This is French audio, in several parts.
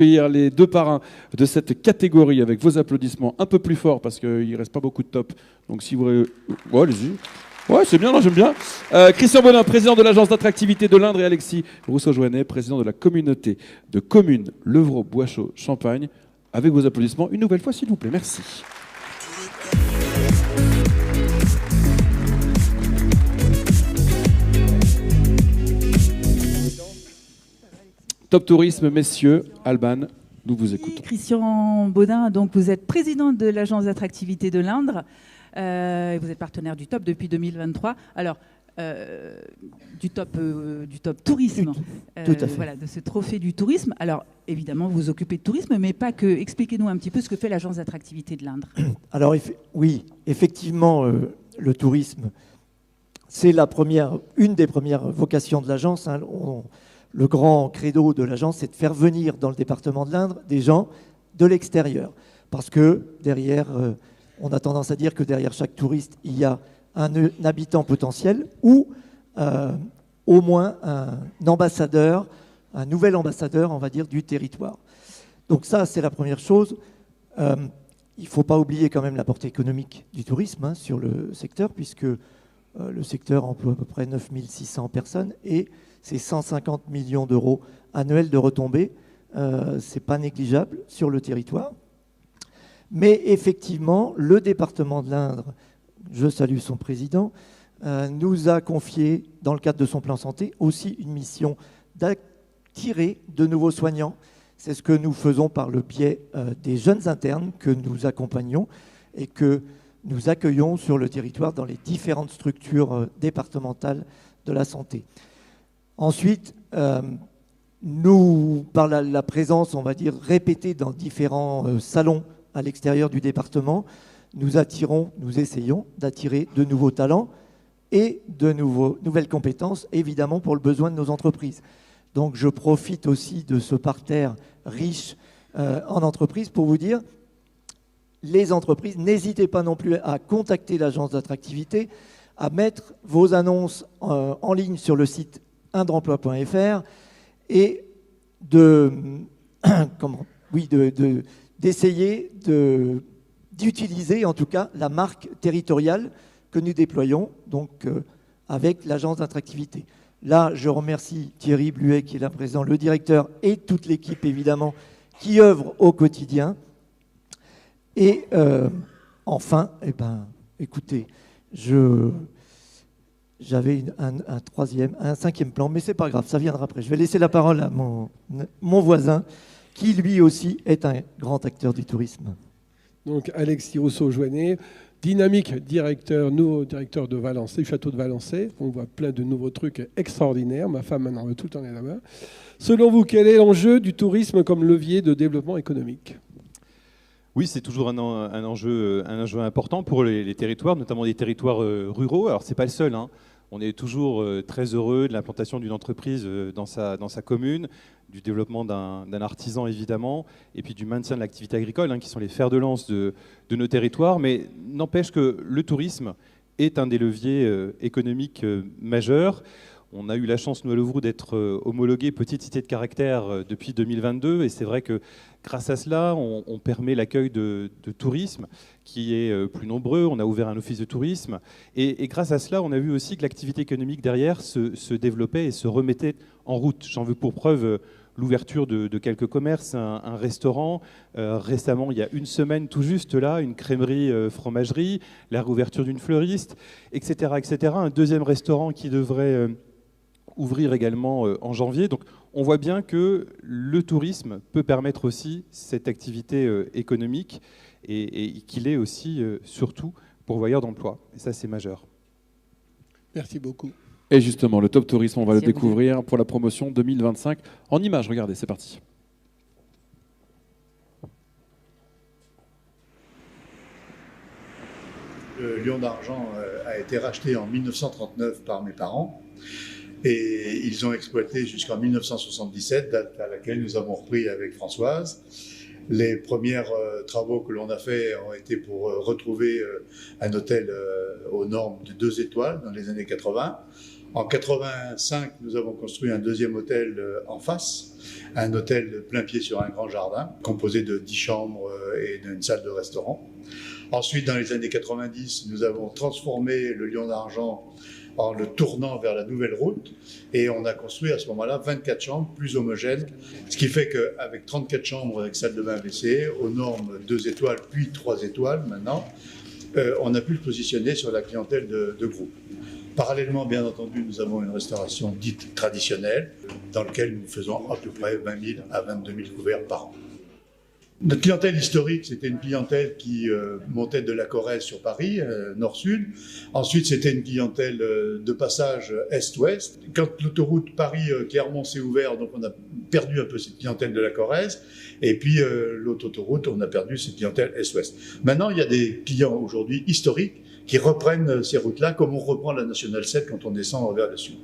Accueillir les deux parrains de cette catégorie avec vos applaudissements un peu plus forts parce qu'il ne reste pas beaucoup de top. Donc si vous... Ouais, allez-y. Ouais, c'est bien, non, j'aime bien. Christian Bonin, président de l'agence d'attractivité de l'Indre, et Alexis Rousseau-Joannet, président de la communauté de communes Levrault-Boischaud-Champagne. Avec vos applaudissements, une nouvelle fois, s'il vous plaît. Merci. Top Tourisme, messieurs, Alban, nous vous écoutons. Christian Baudin, donc vous êtes président de l'agence d'attractivité de l'Indre. Vous êtes partenaire du Top depuis 2023. Alors, du top tourisme, tout à fait. Voilà, de ce trophée du tourisme. Alors, évidemment, vous vous occupez de tourisme, mais pas que. Expliquez-nous un petit peu ce que fait l'agence d'attractivité de l'Indre. Alors, oui, effectivement, le tourisme, c'est une des premières vocations de l'agence. Hein. Le grand credo de l'agence, c'est de faire venir dans le département de l'Indre des gens de l'extérieur. Parce que derrière, on a tendance à dire que derrière chaque touriste, il y a un habitant potentiel ou au moins un ambassadeur, un nouvel ambassadeur, on va dire, du territoire. Donc ça, c'est la première chose. Il ne faut pas oublier quand même la portée économique du tourisme sur le secteur, puisque le secteur emploie à peu près 9600 personnes et c'est 150 millions d'euros annuels de retombées. Ce n'est pas négligeable sur le territoire. Mais effectivement, le département de l'Indre, je salue son président, nous a confié, dans le cadre de son plan santé, aussi une mission d'attirer de nouveaux soignants. C'est ce que nous faisons par le biais des jeunes internes que nous accompagnons et que nous accueillons sur le territoire dans les différentes structures départementales de la santé. Ensuite, nous, par la présence, on va dire, répétée dans différents salons à l'extérieur du département, nous essayons d'attirer de nouveaux talents et de nouvelles compétences, évidemment, pour le besoin de nos entreprises. Donc, je profite aussi de ce parterre riche en entreprises pour vous dire, les entreprises, n'hésitez pas non plus à contacter l'agence d'attractivité, à mettre vos annonces en ligne sur le site indreemploi.fr et d'essayer d'utiliser en tout cas la marque territoriale que nous déployons donc avec l'agence d'attractivité. Là, je remercie Thierry Bluet qui est là présent, le directeur et toute l'équipe évidemment qui œuvre au quotidien. Et enfin, écoutez, j'avais un cinquième plan, mais c'est pas grave, ça viendra après. Je vais laisser la parole à mon voisin, qui lui aussi est un grand acteur du tourisme. Donc Alexis Rousseau-Joannet, dynamique nouveau directeur de Valençay, du château de Valençay. On voit plein de nouveaux trucs extraordinaires. Ma femme maintenant veut tout le temps aller là-bas. Selon vous, quel est l'enjeu du tourisme comme levier de développement économique ? Oui, c'est toujours un enjeu important pour les territoires, notamment des territoires ruraux. Alors, ce n'est pas le seul. On est toujours très heureux de l'implantation d'une entreprise dans sa commune, du développement d'un artisan, évidemment, et puis du maintien de l'activité agricole, qui sont les fers de lance de nos territoires. Mais n'empêche que le tourisme est un des leviers économiques majeurs. On a eu la chance, nous, à Levroux, d'être homologué petite cité de caractère depuis 2022. Et c'est vrai que grâce à cela, on permet l'accueil de tourisme qui est plus nombreux. On a ouvert un office de tourisme. Et grâce à cela, on a vu aussi que l'activité économique derrière se développait et se remettait en route. J'en veux pour preuve l'ouverture de quelques commerces, un restaurant. Récemment, il y a une semaine tout juste là, une crèmerie fromagerie, la réouverture d'une fleuriste, etc., etc. Un deuxième restaurant qui devrait ouvrir également en janvier. Donc on voit bien que le tourisme peut permettre aussi cette activité économique et qu'il est aussi surtout pourvoyeur d'emploi. Et ça, c'est majeur. Merci beaucoup. Et justement, le Top Tourisme, on va le découvrir pour la promotion 2025 en images. Regardez, c'est parti. Le Lion d'Argent a été racheté en 1939 par mes parents. Et ils ont exploité jusqu'en 1977, date à laquelle nous avons repris avec Françoise. Les premiers travaux que l'on a fait ont été pour retrouver un hôtel aux normes de 2 étoiles dans les années 80. En 85, nous avons construit un deuxième hôtel en face, un hôtel de plein pied sur un grand jardin, composé de 10 chambres et d'une salle de restaurant. Ensuite, dans les années 90, nous avons transformé le Lion d'Argent en le tournant vers la nouvelle route, et on a construit à ce moment-là 24 chambres plus homogènes, ce qui fait qu'avec 34 chambres avec salle de bain WC, aux normes 2 étoiles puis 3 étoiles maintenant, on a pu le positionner sur la clientèle de groupe. Parallèlement, bien entendu, nous avons une restauration dite traditionnelle, dans laquelle nous faisons à peu près 20 000 à 22 000 couverts par an. Notre clientèle historique, c'était une clientèle qui montait de la Corrèze sur Paris, nord-sud. Ensuite, c'était une clientèle de passage est-ouest. Quand l'autoroute Paris-Clermont s'est ouverte, donc on a perdu un peu cette clientèle de la Corrèze. Et puis l'autre autoroute, on a perdu cette clientèle est-ouest. Maintenant, il y a des clients aujourd'hui historiques qui reprennent ces routes-là, comme on reprend la Nationale 7 quand on descend vers le sud.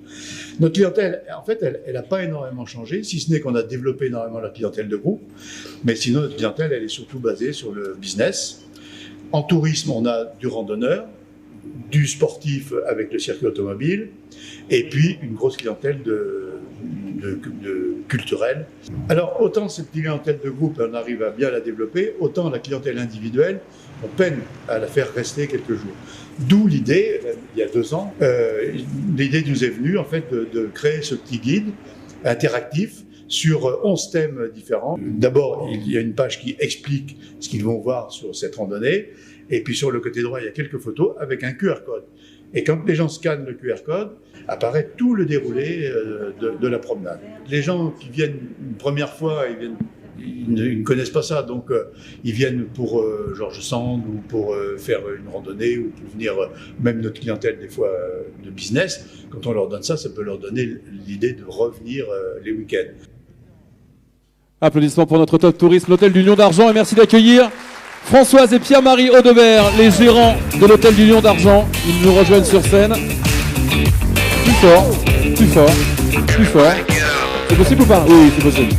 Notre clientèle, en fait, elle n'a pas énormément changé, si ce n'est qu'on a développé énormément la clientèle de groupe. Mais sinon, notre clientèle, elle est surtout basée sur le business. En tourisme, on a du randonneur, du sportif avec le circuit automobile, et puis une grosse clientèle de culturelle. Alors, autant cette clientèle de groupe, on arrive à bien la développer, autant la clientèle individuelle, on peine à la faire rester quelques jours. D'où l'idée, il y a 2 ans, l'idée nous est venue en fait de créer ce petit guide interactif sur 11 thèmes différents. D'abord, il y a une page qui explique ce qu'ils vont voir sur cette randonnée, et puis sur le côté droit, il y a quelques photos avec un QR code. Et quand les gens scannent le QR code, apparaît tout le déroulé de la promenade. Les gens qui viennent une première fois, ils ne connaissent pas ça, donc ils viennent pour George Sand ou pour faire une randonnée ou pour venir, même notre clientèle des fois de business. Quand on leur donne ça, ça peut leur donner l'idée de revenir les week-ends. Applaudissements pour notre top tourisme, l'hôtel du Lion d'Argent, et merci d'accueillir Françoise et Pierre-Marie Audebert, les gérants de l'hôtel du Lion d'Argent. Ils nous rejoignent sur scène. Plus fort, plus fort, plus fort. C'est possible ou pas? Oui, c'est possible.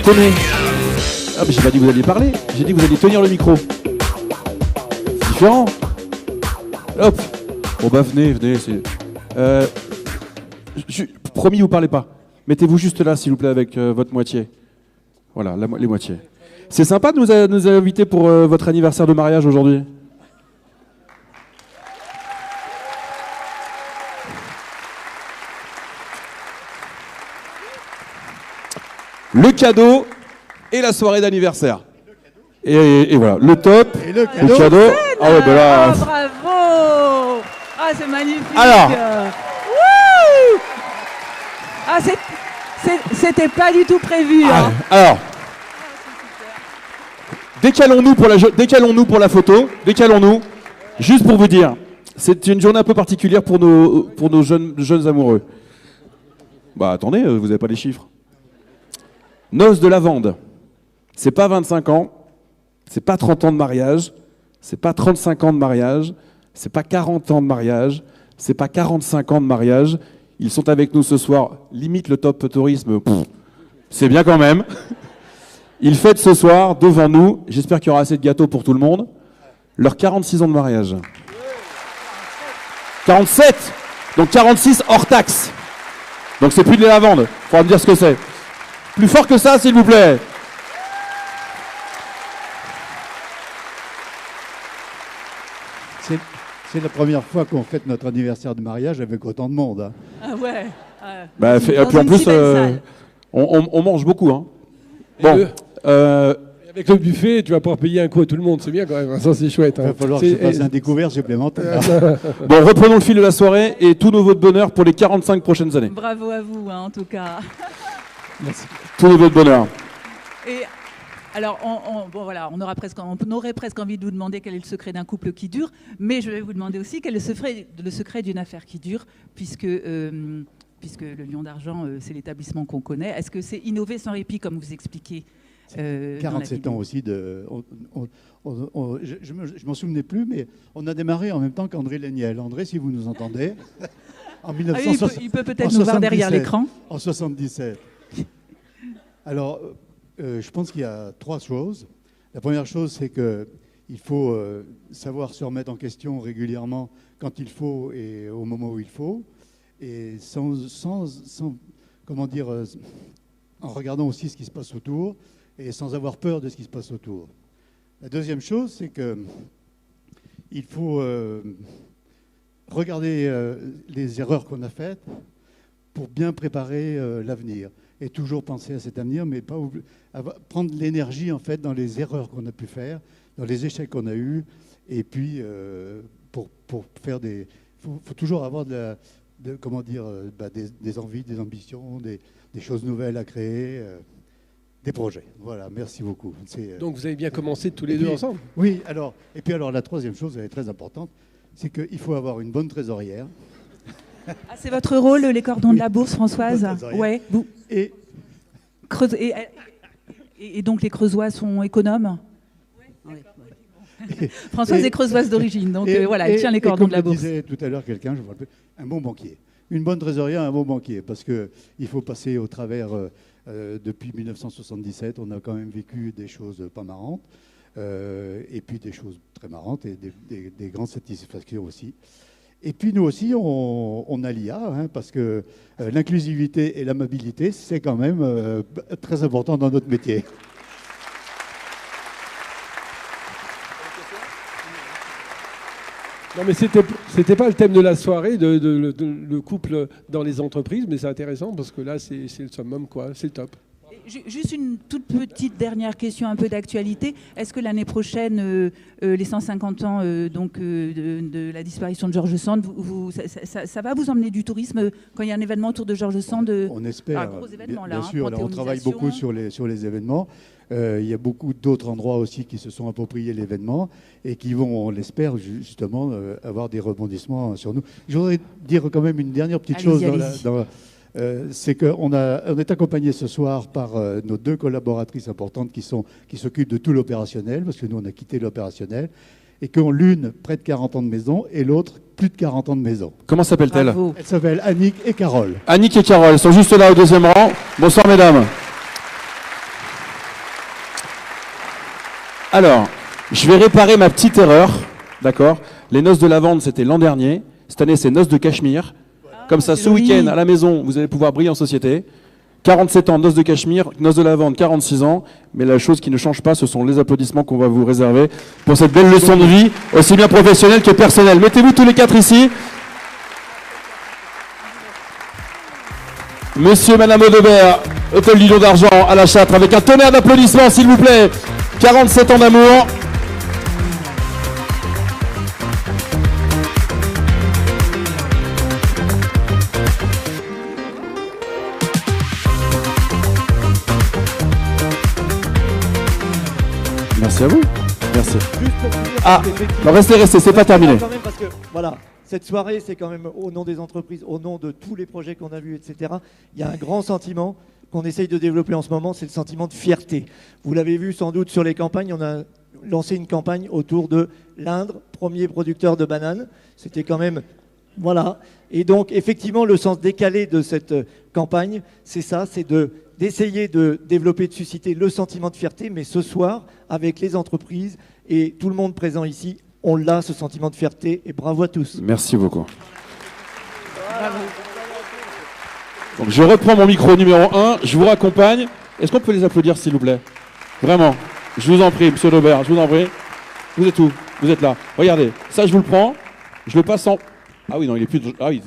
Tenez. Ah mais j'ai pas dit que vous alliez parler, j'ai dit que vous alliez tenir le micro. C'est différent. Hop. Bon bah venez, promis, vous parlez pas. Mettez-vous juste là, s'il vous plaît, avec votre moitié. Voilà, les moitiés. C'est sympa de nous inviter pour votre anniversaire de mariage aujourd'hui. Le cadeau et la soirée d'anniversaire. Et voilà, le top, Et le cadeau. Ah ouais, bah là. Oh, bravo. Ah, c'est magnifique. Alors. Wouh. Ah, c'était pas du tout prévu. Hein. Alors, décalons-nous pour la photo. Décalons-nous. Juste pour vous dire, c'est une journée un peu particulière pour nos jeunes amoureux. Bah attendez, vous n'avez pas les chiffres. Noces de lavande. C'est pas 25 ans, c'est pas 30 ans de mariage, c'est pas 35 ans de mariage, c'est pas 40 ans de mariage, c'est pas 45 ans de mariage. Ils sont avec nous ce soir, limite le top tourisme, c'est bien quand même. Ils fêtent ce soir devant nous, j'espère qu'il y aura assez de gâteaux pour tout le monde, leurs 46 ans de mariage. 47, donc 46 hors taxe. Donc c'est plus de la lavande, faudra me dire ce que c'est. Plus fort que ça, s'il vous plaît. C'est la première fois qu'on fête notre anniversaire de mariage avec autant de monde. Hein. Ah ouais. Bah, puis en plus, on mange beaucoup. Hein. Bon. Avec le buffet, tu vas pouvoir payer un coup à tout le monde. C'est bien quand même. Ça, c'est chouette. Il va falloir que je fasse un découvert supplémentaire. Bon, reprenons le fil de la soirée et tous nos voeux de bonheur pour les 45 prochaines années. Bravo à vous, hein, en tout cas. Merci. Tous nos voeux de bonheur. Et alors, on aurait presque envie de vous demander quel est le secret d'un couple qui dure, mais je vais vous demander aussi quel est le secret d'une affaire qui dure, puisque le Lion d'Argent, c'est l'établissement qu'on connaît. Est-ce que c'est innover sans répit, comme vous expliquez 47 ans aussi. Je m'en souvenais plus, mais on a démarré en même temps qu'André Léniel. André, si vous nous entendez, en 1977. Il peut peut-être nous voir derrière l'écran. En 77. Alors, je pense qu'il y a 3 choses. La première chose, c'est qu'il faut savoir se remettre en question régulièrement quand il faut et au moment où il faut, et comment dire, en regardant aussi ce qui se passe autour et sans avoir peur de ce qui se passe autour. La deuxième chose, c'est qu'il faut regarder les erreurs qu'on a faites pour bien préparer l'avenir. Et toujours penser à cet avenir, mais pas prendre l'énergie en fait dans les erreurs qu'on a pu faire, dans les échecs qu'on a eus, et puis pour faire des... faut toujours avoir comment dire, des envies, des ambitions, des choses nouvelles à créer, des projets. Voilà, merci beaucoup. Donc vous avez bien commencé tous les deux ensemble. Oui, et puis la troisième chose, elle est très importante, c'est qu'il faut avoir une bonne trésorière. Ah, c'est votre rôle, les cordons de la bourse, Françoise. Ouais. Et donc les Creusois sont économes. Oui. Françoise est creusoise d'origine, donc voilà, elle tient les cordons de la bourse. Comme disait tout à l'heure quelqu'un, je me rappelle, un bon banquier. Une bonne trésorière, un bon banquier, parce qu'il faut passer au travers, depuis 1977, on a quand même vécu des choses pas marrantes, et puis des choses très marrantes, et des grandes satisfactions aussi. Et puis nous aussi, on a l'IA, parce que l'inclusivité et l'amabilité, c'est quand même très important dans notre métier. Non, mais c'était pas le thème de la soirée, le couple dans les entreprises, mais c'est intéressant parce que là, c'est le summum, quoi. C'est le top. Juste une toute petite dernière question, un peu d'actualité. Est-ce que l'année prochaine, les 150 ans de la disparition de George Sand, ça va vous emmener du tourisme quand il y a un événement autour de George Sand? On espère. Un gros événement, bien sûr, on travaille beaucoup sur les événements. Il y a beaucoup d'autres endroits aussi qui se sont appropriés l'événement et qui vont, on l'espère, justement, avoir des rebondissements sur nous. Je voudrais dire quand même une dernière petite chose. C'est qu'on est accompagné ce soir par nos deux collaboratrices importantes qui s'occupent de tout l'opérationnel, parce que nous, on a quitté l'opérationnel, et qui ont l'une près de 40 ans de maison et l'autre plus de 40 ans de maison. Comment s'appelle-t-elle? Elle s'appelle Annick et Carole. Annick et Carole, elles sont juste là au deuxième rang. Bonsoir, mesdames. Alors, je vais réparer ma petite erreur, d'accord? Les noces de lavande, c'était l'an dernier. Cette année, c'est noces de Cachemire. Comme ça, ce week-end, à la maison, vous allez pouvoir briller en société. 47 ans, noces de Cachemire, noces de lavande, 46 ans. Mais la chose qui ne change pas, ce sont les applaudissements qu'on va vous réserver pour cette belle leçon de vie, aussi bien professionnelle que personnelle. Mettez-vous tous les quatre ici. Monsieur, Madame Audebert, Hôtel du Lion d'Argent à la Châtre, avec un tonnerre d'applaudissements, s'il vous plaît. 47 ans d'amour. Merci à vous. Merci. Ah, non, restez, c'est pas terminé. Quand même parce que, voilà, cette soirée, c'est quand même au nom des entreprises, au nom de tous les projets qu'on a vus, etc. Il y a un grand sentiment qu'on essaye de développer en ce moment, c'est le sentiment de fierté. Vous l'avez vu sans doute sur les campagnes, on a lancé une campagne autour de l'Indre, premier producteur de bananes. C'était quand même... Voilà. Et donc, effectivement, le sens décalé de cette campagne, c'est ça, c'est d'essayer de développer, de susciter le sentiment de fierté, mais ce soir, avec les entreprises et tout le monde présent ici, on l'a, ce sentiment de fierté, et bravo à tous. Merci beaucoup. Bravo. Donc, je reprends mon micro numéro 1, je vous raccompagne. Est-ce qu'on peut les applaudir, s'il vous plaît? Vraiment, je vous en prie, monsieur Audebert, je vous en prie. Vous êtes où? Vous êtes là. Regardez, ça, je vous le prends, je le passe en... Ah oui, non, il est plus... Ah oui.